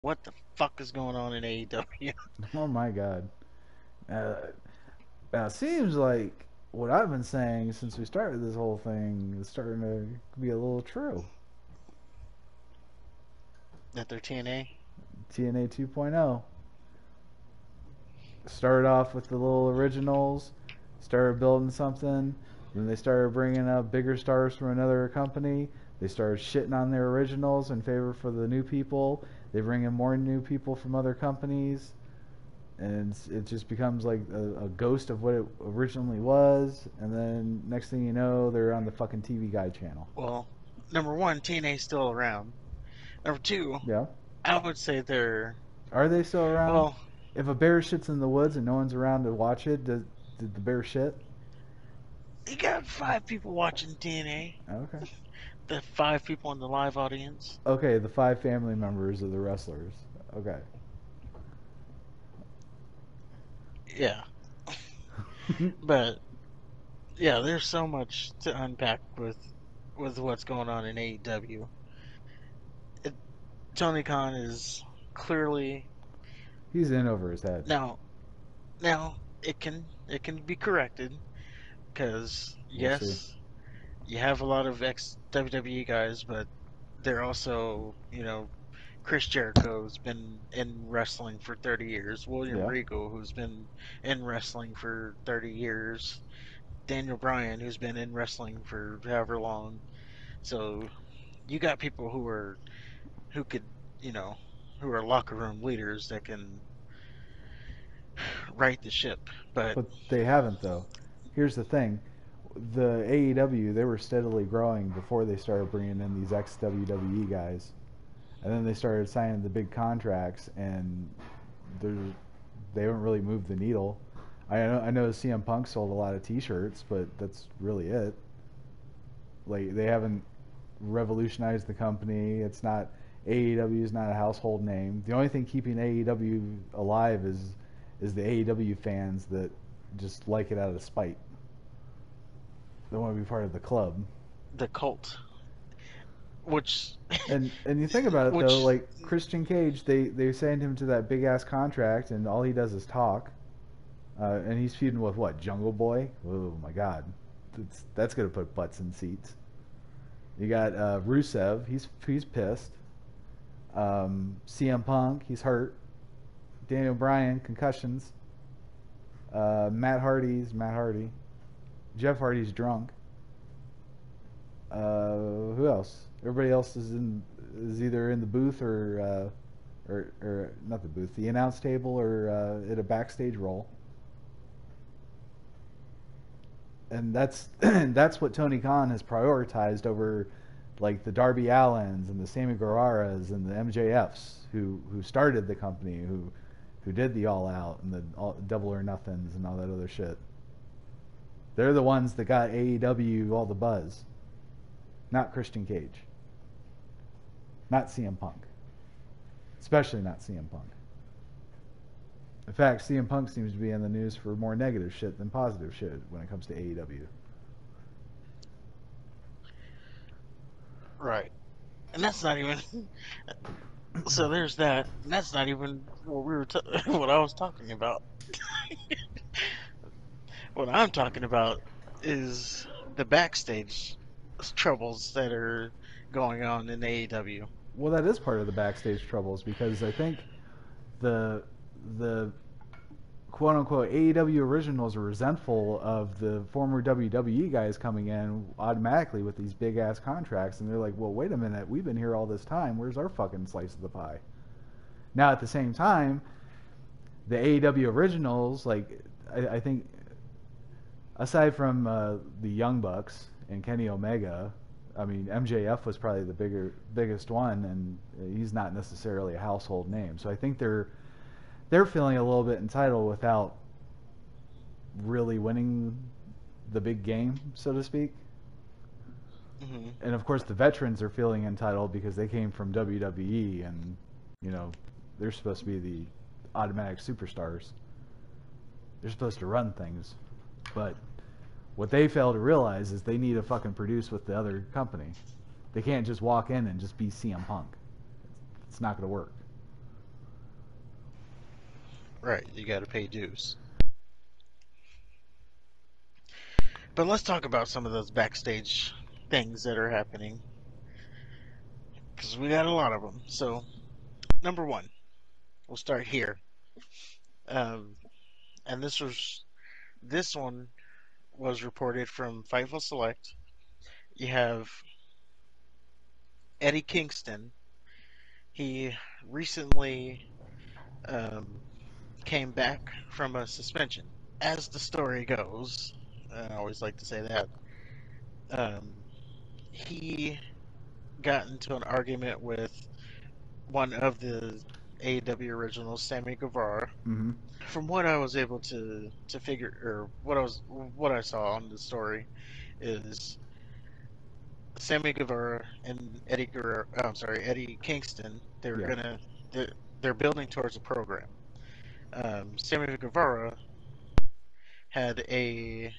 What the fuck is going on in AEW? Oh my God. Uh, Now it seems like what I've been saying since we started this whole thing is starting to be a little true. That they're TNA? TNA 2.0 started off with the little originals, started building something, then they started bringing up bigger stars from another company. They started shitting on their originals in favor for the new people. They bring in more new people from other companies, and it just becomes like a ghost of what it originally was. And then next thing you know, they're on the fucking TV Guide channel. Well, number one, TNA's still around. Number two, Yeah. I would say they're Are they still around? well. If a bear shits in the woods and no one's around to watch it, did the bear shit? You got 5 people watching TNA. Okay. The 5 people in the live audience. Okay, the five family members of the wrestlers. Okay. Yeah, but yeah, there's so much to unpack with what's going on in AEW. It, Tony Khan is clearly He's in over his head. now. It can be corrected because We'll see. yes, you have a lot of ex WWE guys, but they're also, Chris Jericho's been in wrestling for 30 years. William Yeah. Regal, who's been in wrestling for 30 years. Daniel Bryan, who's been in wrestling for however long. So you got people who could, you know, who are locker room leaders that can right the ship. But But they haven't though. Here's the thing. The AEW, they were steadily growing before they started bringing in these ex WWE guys. And then they started signing the big contracts, and they're, they haven't really moved the needle. I know CM Punk sold a lot of T-shirts, but that's really it. Like they haven't revolutionized the company. It's not AEW is not a household name. The only thing keeping AEW alive is the AEW fans that just like it out of spite. They want to be part of the club. the cult, which, And you think about it though, which, like Christian Cage, they signed him to that big ass contract, and all he does is talk. And he's feuding with what, Jungle Boy? Oh my God, that's gonna put butts in seats. You got Rusev, he's pissed. CM Punk, he's hurt. Daniel Bryan, concussions. Matt Hardy. Jeff Hardy's drunk. Who else? Everybody else is either in the booth or not the booth, the announce table or at a backstage role. And that's that's what Tony Khan has prioritized over like the Darby Allens and the Sammy Guevaras and the MJFs who started the company, who did the All Out and the Double or Nothings and all that other shit. They're the ones that got AEW all the buzz, not Christian Cage, not CM Punk, especially not CM Punk. In fact, CM Punk seems to be in the news for more negative shit than positive shit when it comes to AEW. right. And that's not even. So there's that. And that's not even what what I was talking about. What I'm talking about is the backstage troubles that are going on in AEW. Well, that is part of the backstage troubles because I think the the quote unquote AEW originals are resentful of the former WWE guys coming in automatically with these big ass contracts, and they're like, well, wait a minute, we've been here all this time. Where's our fucking slice of the pie? Now, at the same time, the AEW originals, like, I think, aside from the Young Bucks and Kenny Omega, I mean, MJF was probably the biggest one, and he's not necessarily a household name. So I think they're feeling a little bit entitled without really winning the big game, so to speak. Hmm. And of course, the veterans are feeling entitled because they came from WWE, and you know they're supposed to be the automatic superstars. They're supposed to run things, but what they fail to realize is they need to fucking produce with the other company. They can't just walk in and just be CM Punk. It's not going to work. Right, you got to pay dues. But let's talk about some of those backstage things that are happening because we got a lot of them. So, number one, we'll start here. Um, and this one was reported from Fightful Select. You have Eddie Kingston. He recently um, came back from a suspension. As the story goes, I always like to say that um, he got into an argument with one of the AEW originals, Sammy Guevara. Mm-hmm. From what I was able to figure, or what I saw on the story, is Sammy Guevara and Eddie Guerrero, I'm sorry, Eddie Kingston. Yeah. They're building towards a program. Sammy Guevara had a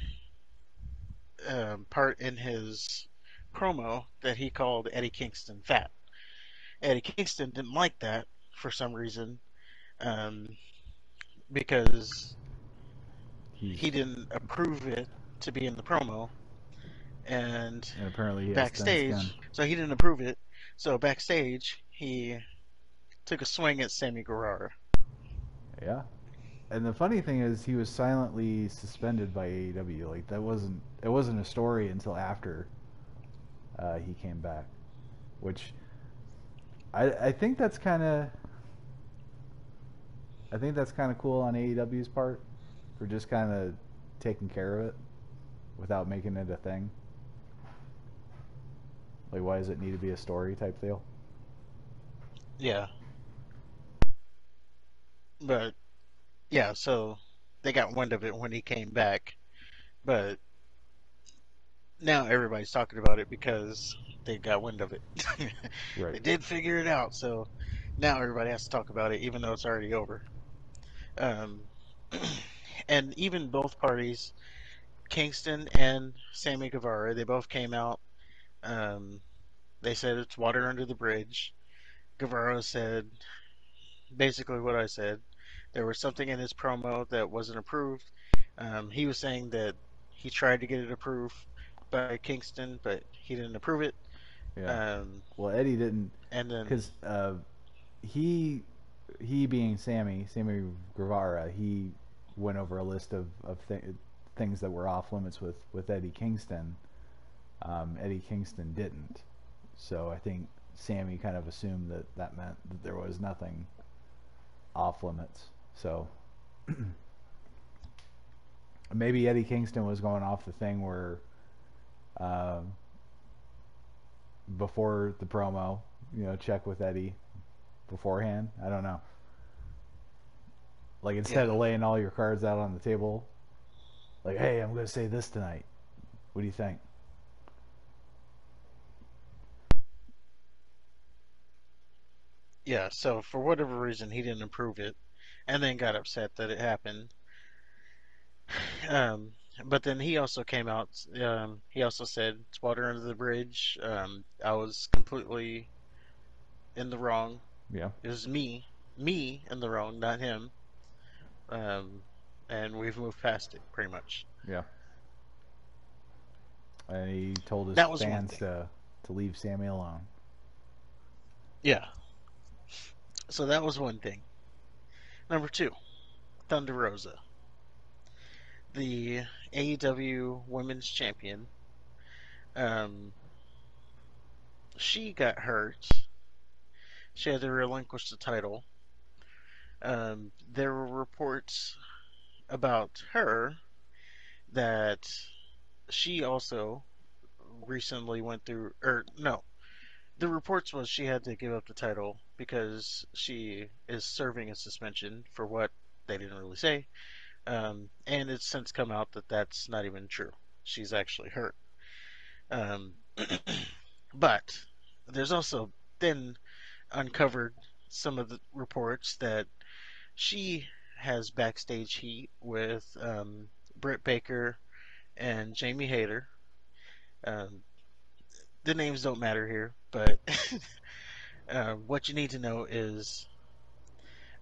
part in his promo that he called Eddie Kingston fat. Eddie Kingston didn't like that for some reason, um, because He's he didn't approve it to be in the promo, and and apparently he has thin backstage, skin. so he didn't approve it. So backstage, he took a swing at Sammy Guevara. Yeah. And the funny thing is, he was silently suspended by AEW. Like that wasn't it wasn't a story until after he came back, which I think that's kind of cool on AEW's part for just kind of taking care of it without making it a thing. Like, why does it need to be a story type deal? Yeah, but yeah, so they got wind of it when he came back, but now everybody's talking about it because they got wind of it. Right. They did figure it out, so now everybody has to talk about it, even though it's already over. Um, and even both parties, Kingston and Sammy Guevara, they both came out. Um, they said it's water under the bridge. Guevara said basically what I said. There was something in his promo that wasn't approved. He was saying that he tried to get it approved by Kingston, but he didn't approve it. Yeah. Um, Well, Eddie didn't, and then, because he he being Sammy Guevara, he went over a list of things that were off limits with Eddie Kingston. Eddie Kingston didn't, so I think Sammy kind of assumed that that meant that there was nothing off limits. So maybe Eddie Kingston was going off the thing where uh, before the promo, check with Eddie beforehand. I don't know. Like instead yeah, of laying all your cards out on the table, like, hey, I'm going to say this tonight. What do you think? yeah. So for whatever reason, he didn't approve it, and then got upset that it happened. Um, but then he also came out. He also said it's water under the bridge. I was completely in the wrong. Yeah, It was me in the wrong, not him. Um, and we've moved past it pretty much. yeah. And he told his That was one fans thing. to leave Sammy alone. Yeah. So that was one thing. Number two, Thunder Rosa, the AEW Women's Champion. Um, she got hurt. She had to relinquish the title. There were reports about her that she also recently went through, or no, the reports was she had to give up the title because she is serving a suspension for what they didn't really say. And it's since come out that that's not even true. She's actually hurt. Um, but there's also been uncovered some of the reports that she has backstage heat with Britt Baker and Jamie Hayter. Um, the names don't matter here, but what you need to know is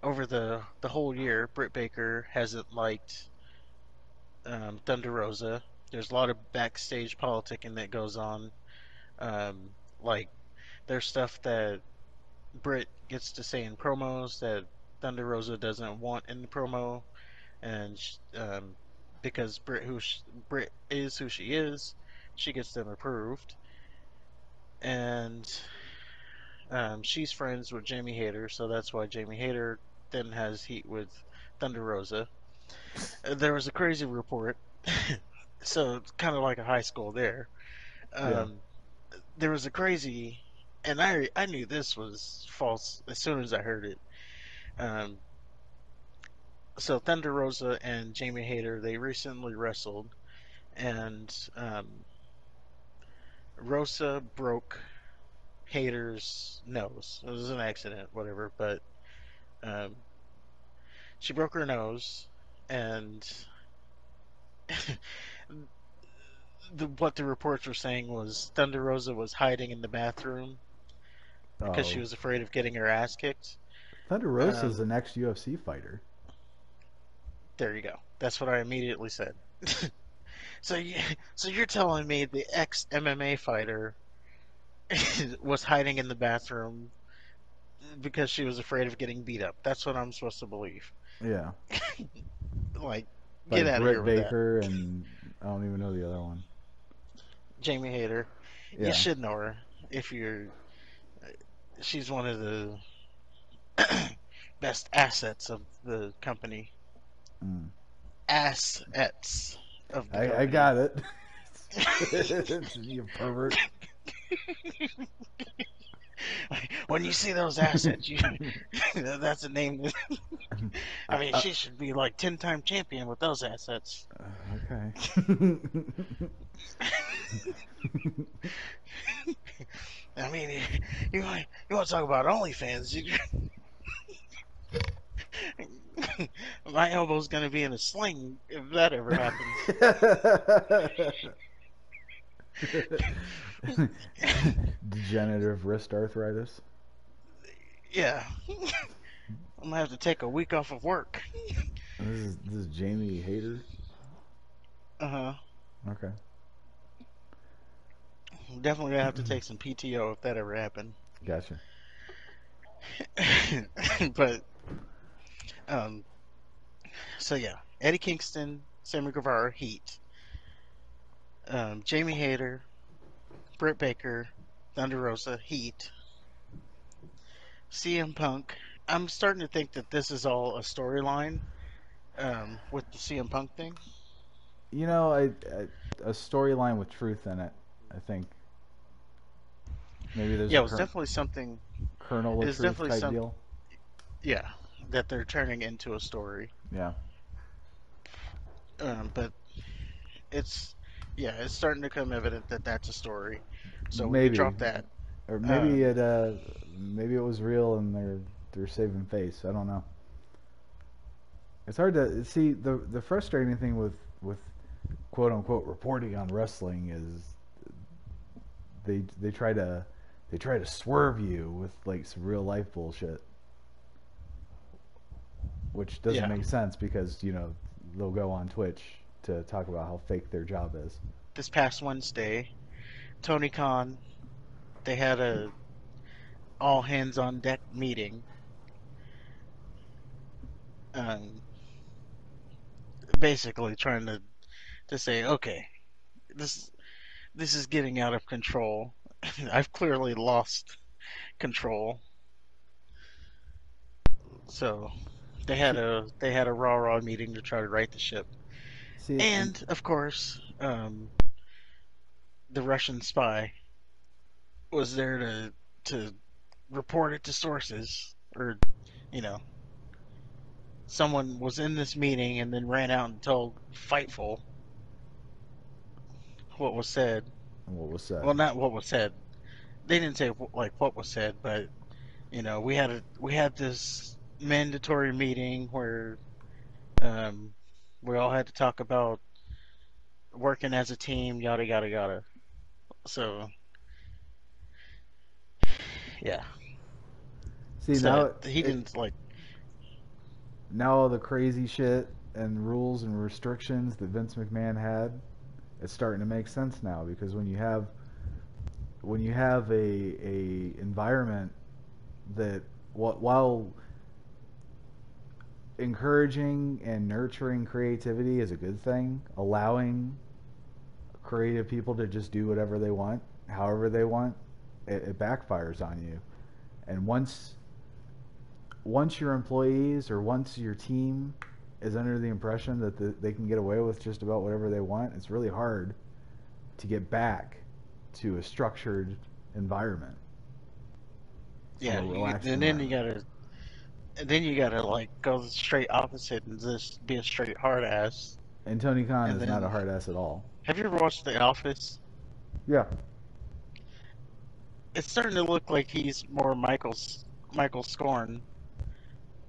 over the whole year, Britt Baker hasn't liked Thunder Rosa. There's a lot of backstage politicking that goes on. Like there's stuff that Britt gets to say in promos that Thunder Rosa doesn't want in the promo, and because Britt is who she is, she gets them approved, and she's friends with Jamie Hayter, so that's why Jamie Hayter then has heat with Thunder Rosa. There was a crazy report, so it's kind of like a high school there. Yeah. Um, there was a crazy, and I knew this was false as soon as I heard it. Um, so Thunder Rosa and Jamie Hayter they recently wrestled, and Rosa broke Hayter's nose. It was an accident, whatever, but um, she broke her nose, and what the reports were saying was Thunder Rosa was hiding in the bathroom because she Oh, was afraid of getting her ass kicked. Thunder Rosa is Um, an ex-UFC fighter. there you go. That's what I immediately said. So you, so you're telling me the ex MMA fighter was hiding in the bathroom because she was afraid of getting beat up? That's what I'm supposed to believe. Yeah. Like, By get out of here Britt with that. Baker and I don't even know the other one. Jamie Hayter, you Yeah. should know her if you're. She's one of the best assets of the company. Mm. Assets of the I company. got it. You pervert. When you see those assets, you that's a name. I mean, I, she should be like 10-time champion with those assets. okay. I mean, you want to talk about OnlyFans? My elbow's gonna be in a sling if that ever happens. Degenerative wrist arthritis. Yeah, I'm gonna have to take a week off of work. This is Jamie Hayter. Uh huh. Okay. Definitely gonna have to take some PTO if that ever happened. Gotcha. But um, so yeah, Eddie Kingston, Sammy Guevara, Heat, Jamie Hayter, Britt Baker, Thunder Rosa, Heat, CM Punk. I'm starting to think that this is all a storyline with the CM Punk thing. You know, a storyline with truth in it. I think maybe there's Yeah, a it was definitely something. kernel It of was truth definitely type some. deal. Yeah, that they're turning into a story. Yeah. But it's yeah, it's starting to become evident that that's a story. So we could Maybe, drop that. or Um, maybe it was real and they're saving face. I don't know. It's hard to see the frustrating thing with quote unquote reporting on wrestling is they try to swerve you with like some real life bullshit, which doesn't yeah, make sense because they'll go on Twitch to talk about how fake their job is. this past Wednesday, Tony Khan they had a all hands on deck meeting. Um, Basically trying to say, okay, this this is getting out of control. I've clearly lost control. So See, they had a raw meeting to try to right the ship. and And of course, the Russian spy was there to report it to sources, or you know, someone was in this meeting and then ran out and told Fightful what was said. what was said. Well, not what was said. They didn't say like what was said, but we had this mandatory meeting where um, we all had to talk about working as a team, yada yada yada. So yeah, See so now he it didn't like. now all the crazy shit and rules and restrictions that Vince McMahon had, it's starting to make sense now because when you have a environment that while encouraging and nurturing creativity is a good thing, allowing creative people to just do whatever they want, however they want, it backfires on you. And once your employees or once your team is under the impression that they can get away with just about whatever they want, it's really hard to get back to a structured environment, from Yeah, a relaxed and then environment. you gotta like go the straight opposite and just be a straight hard ass. And Tony Khan And is not a then, hard ass at all. have you ever watched The Office? Yeah, It's starting to look like he's more Michael Scorn,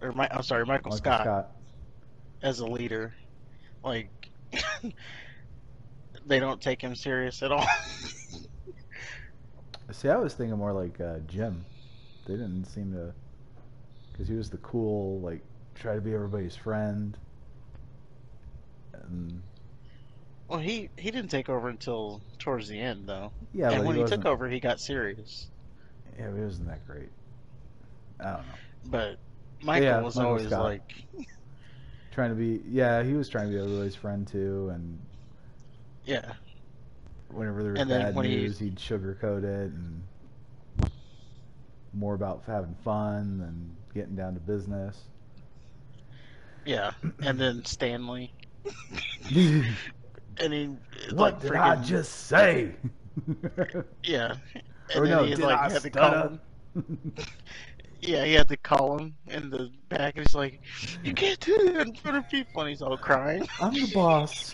or I'm sorry, Michael Michael Scott Scott. as a leader. Like they don't take him serious at all. See, I was thinking more like Jim. They didn't seem to, because he was the cool, like, try to be everybody's friend. And Well, he didn't take over until towards the end, though. yeah, And but he when he took wasn't. over, he got serious. Yeah, he wasn't that great. I don't know. But But Michael yeah, was Michael always Scott like, trying to be. Yeah, he was trying to be everybody's friend too. And yeah. whenever there was And then bad when he, news, he'd sugarcoat it and more about having fun than getting down to business. yeah. And then Stanley, and he What like did I freaking, just say? yeah. And Or then no, he did like I had to call stutter? him. Yeah, he had to call him in the back, and he's like, "You can't do that in front of people," and he's all crying. I'm the boss.